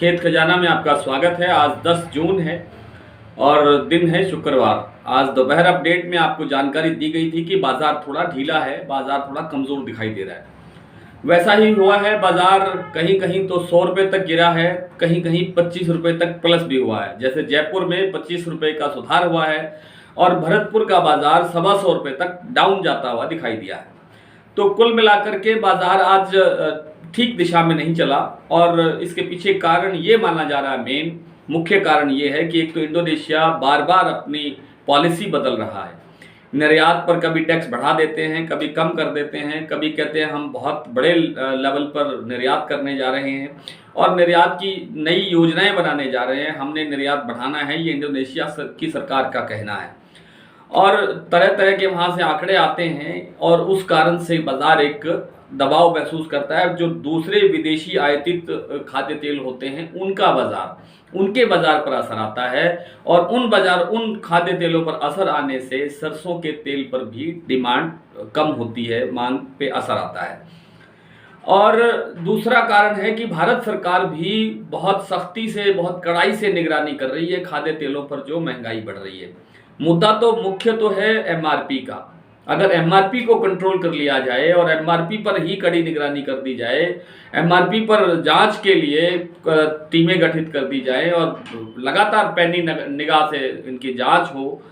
खेत खजाना में आपका स्वागत है। आज 10 जून है और दिन है शुक्रवार। आज दोपहर अपडेट में आपको जानकारी दी गई थी कि बाजार थोड़ा ढीला है, बाजार थोड़ा कमज़ोर दिखाई दे रहा है। वैसा ही हुआ है। बाजार कहीं कहीं तो 100 रुपये तक गिरा है, कहीं कहीं 25 रुपये तक प्लस भी हुआ है। जैसे जयपुर में 25 रुपये का सुधार हुआ है और भरतपुर का बाजार 125 रुपये तक डाउन जाता हुआ दिखाई दिया है। तो कुल मिलाकर के बाजार आज ठीक दिशा में नहीं चला और इसके पीछे कारण ये माना जा रहा है, मुख्य कारण ये है कि एक तो इंडोनेशिया बार बार अपनी पॉलिसी बदल रहा है। निर्यात पर कभी टैक्स बढ़ा देते हैं, कभी कम कर देते हैं, कभी कहते हैं हम बहुत बड़े लेवल पर निर्यात करने जा रहे हैं और निर्यात की नई योजनाएं बनाने जा रहे हैं, हमने निर्यात बढ़ाना है, ये इंडोनेशिया की सरकार का कहना है। और तरह तरह के वहाँ से आंकड़े आते हैं और उस कारण से बाजार एक दबाव महसूस करता है। जो दूसरे विदेशी आयातित खाद्य तेल होते हैं उनके बाजार पर असर आता है और उन खाद्य तेलों पर असर आने से सरसों के तेल पर भी डिमांड कम होती है, मांग पे असर आता है। और दूसरा कारण है कि भारत सरकार भी बहुत सख्ती से, बहुत कड़ाई से निगरानी कर रही है खाद्य तेलों पर जो महंगाई बढ़ रही है। मुद्दा तो मुख्य तो है एमआरपी का। अगर एमआरपी को कंट्रोल कर लिया जाए और एमआरपी पर ही कड़ी निगरानी कर दी जाए, एमआरपी पर जांच के लिए टीमें गठित कर दी जाए और लगातार पैनी निगाह से इनकी जांच हो,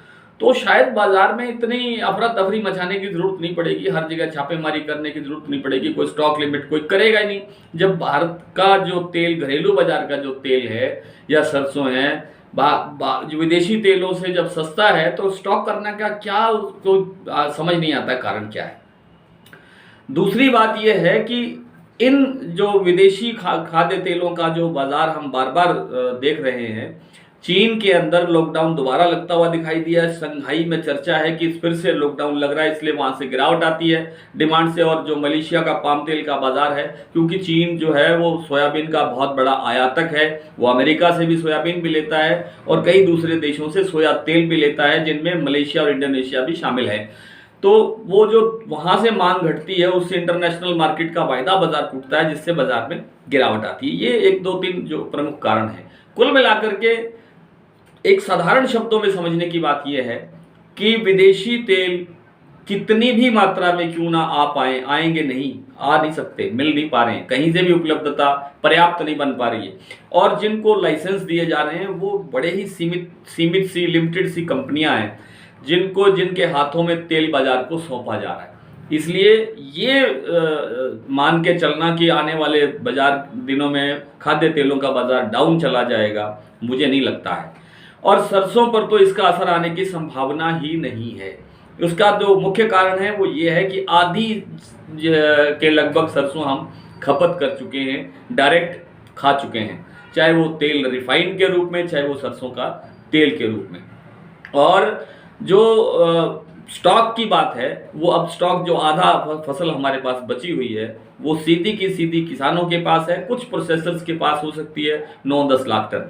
तो शायद बाजार में इतनी अफरा तफरी मचाने की जरूरत नहीं पड़ेगी, हर जगह छापेमारी करने की जरूरत नहीं पड़ेगी, कोई स्टॉक लिमिट कोई करेगा ही नहीं। जब भारत का जो तेल, घरेलू बाजार का जो तेल है या सरसों है, जो विदेशी तेलों से जब सस्ता है तो स्टॉक करना का क्या, उसको समझ नहीं आता कारण क्या है। दूसरी बात यह है कि इन जो विदेशी खाद्य तेलों का जो बाजार हम बार बार देख रहे हैं, चीन के अंदर लॉकडाउन दोबारा लगता हुआ दिखाई दिया है। शंघाई में चर्चा है कि फिर से लॉकडाउन लग रहा है, इसलिए वहां से गिरावट आती है डिमांड से। और जो मलेशिया का पाम तेल का बाजार है, क्योंकि चीन जो है वो सोयाबीन का बहुत बड़ा आयातक है, वो अमेरिका से भी सोयाबीन भी लेता है और कई दूसरे देशों से सोया तेल भी लेता है, जिनमें मलेशिया और इंडोनेशिया भी शामिल है। तो वो जो वहां से मांग घटती है, उससे इंटरनेशनल मार्केट का वायदा बाजार टूटता है, जिससे बाजार में गिरावट आती है। ये 1-2-3 जो प्रमुख कारण है। कुल मिलाकर के एक साधारण शब्दों में समझने की बात यह है कि विदेशी तेल कितनी भी मात्रा में क्यों ना आएंगे नहीं, आ नहीं सकते, मिल नहीं पा रहे हैं, कहीं से भी उपलब्धता पर्याप्त नहीं बन पा रही है। और जिनको लाइसेंस दिए जा रहे हैं वो बड़े ही सीमित सी लिमिटेड सी कंपनियां हैं, जिनके हाथों में तेल बाजार को सौंपा जा रहा है। इसलिए ये मान के चलना कि आने वाले बाजार दिनों में खाद्य तेलों का बाजार डाउन चला जाएगा, मुझे नहीं लगता है। और सरसों पर तो इसका असर आने की संभावना ही नहीं है। उसका जो मुख्य कारण है वो ये है कि आधी के लगभग सरसों हम खपत कर चुके हैं, डायरेक्ट खा चुके हैं, चाहे वो तेल रिफाइन के रूप में, चाहे वो सरसों का तेल के रूप में। और जो स्टॉक की बात है, वो अब स्टॉक जो आधा फसल हमारे पास बची हुई है वो सीधी की सीधी किसानों के पास है, कुछ प्रोसेसर्स के पास हो सकती है 9-10 लाख टन,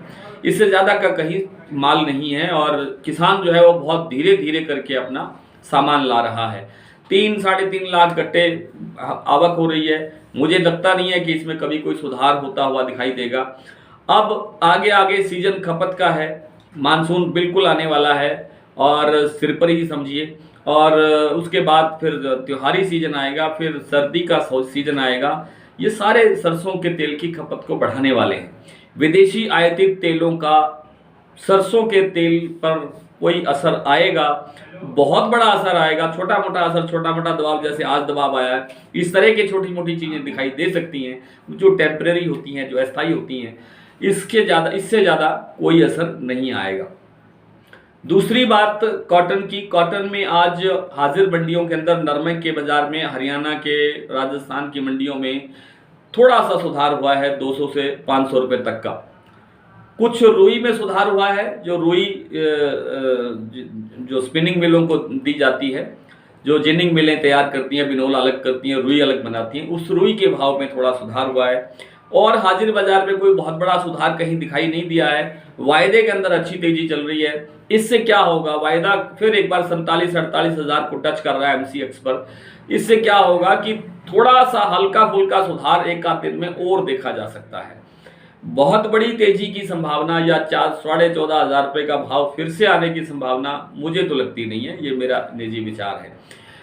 इससे ज़्यादा का कहीं माल नहीं है। और किसान जो है वो बहुत धीरे धीरे करके अपना सामान ला रहा है। 3-3.5 लाख कट्टे आवक हो रही है। मुझे लगता नहीं है कि इसमें कभी कोई सुधार होता हुआ दिखाई देगा। अब आगे सीजन खपत का है, मानसून बिल्कुल आने वाला है और सिर पर ही समझिए। और उसके बाद फिर त्योहारी सीजन आएगा, फिर सर्दी का सीजन आएगा। ये सारे सरसों के तेल की खपत को बढ़ाने वाले हैं। विदेशी आयातित तेलों का सरसों के तेल पर कोई असर आएगा, बहुत बड़ा असर आएगा, छोटा मोटा असर, छोटा मोटा दबाव, जैसे आज दबाव आया है, इस तरह की छोटी मोटी चीज़ें दिखाई दे सकती हैं जो टेम्परेरी होती हैं, जो अस्थायी होती हैं। इससे ज़्यादा कोई असर नहीं आएगा। दूसरी बात कॉटन की। कॉटन में आज हाजिर मंडियों के अंदर नरमे के बाजार में हरियाणा के, राजस्थान की मंडियों में थोड़ा सा सुधार हुआ है, 200 से 500 रुपये तक का। कुछ रुई में सुधार हुआ है, जो रुई जो स्पिनिंग मिलों को दी जाती है, जो जिनिंग मिलें तैयार करती हैं, बिनोल अलग करती हैं, रुई अलग बनाती हैं, उस रुई के भाव में थोड़ा सुधार हुआ है। और हाजिर बाजार में कोई बहुत बड़ा सुधार कहीं दिखाई नहीं दिया है। वायदे के अंदर अच्छी तेजी चल रही है। इससे क्या होगा, वायदा फिर एक बार 47-48 हज़ार को टच कर रहा है एमसीएक्स पर। इससे क्या होगा कि थोड़ा सा हल्का फुल्का सुधार एक आध दिन में और देखा जा सकता है। बहुत बड़ी तेजी की संभावना या 14,500 रुपये का भाव फिर से आने की संभावना मुझे तो लगती नहीं है, ये मेरा निजी विचार है।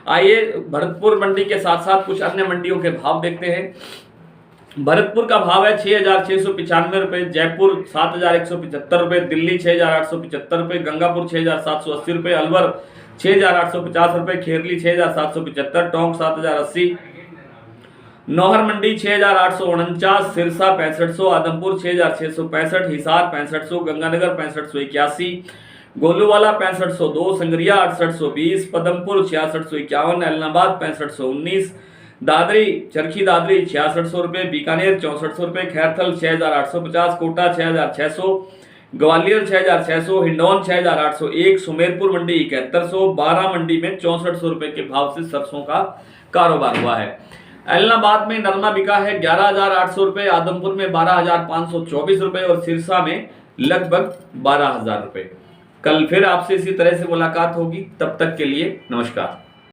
आइए भरतपुर मंडी के साथ साथ कुछ अन्य मंडियों के भाव देखते हैं। भरतपुर का भाव है 6,695 रुपये, जयपुर 7,175 रुपये, दिल्ली 6,875 रुपये, गंगापुर 6,780 रुपये, अलवर 6,850 रुपये, खेरली 6,775, टोंक 7,080, नौहर मंडी 6,849, सिरसा 6500, आदमपुर 6,665, हिसार 6500, गंगानगर 6581, गोलूवाला 6502, संगरिया 6820, पदमपुर 6651, एलनाबाद 6519, दादरी चरखी दादरी 6600 रुपये, बीकानेर 6400 रुपये, खैरथल 6,850, कोटा 6,600, ग्वालियर 6,600, हिंडौन 6,801, सुमेरपुर मंडी 7100, बारा मंडी में 6400 रुपये के भाव से सरसों का कारोबार हुआ है। एलनाबाद में नरमा बिका है 11,800 रुपये, आदमपुर में 12,524 रुपये और सिरसा में लगभग 12,000 रुपये। कल फिर आपसे इसी तरह से मुलाकात होगी, तब तक के लिए नमस्कार।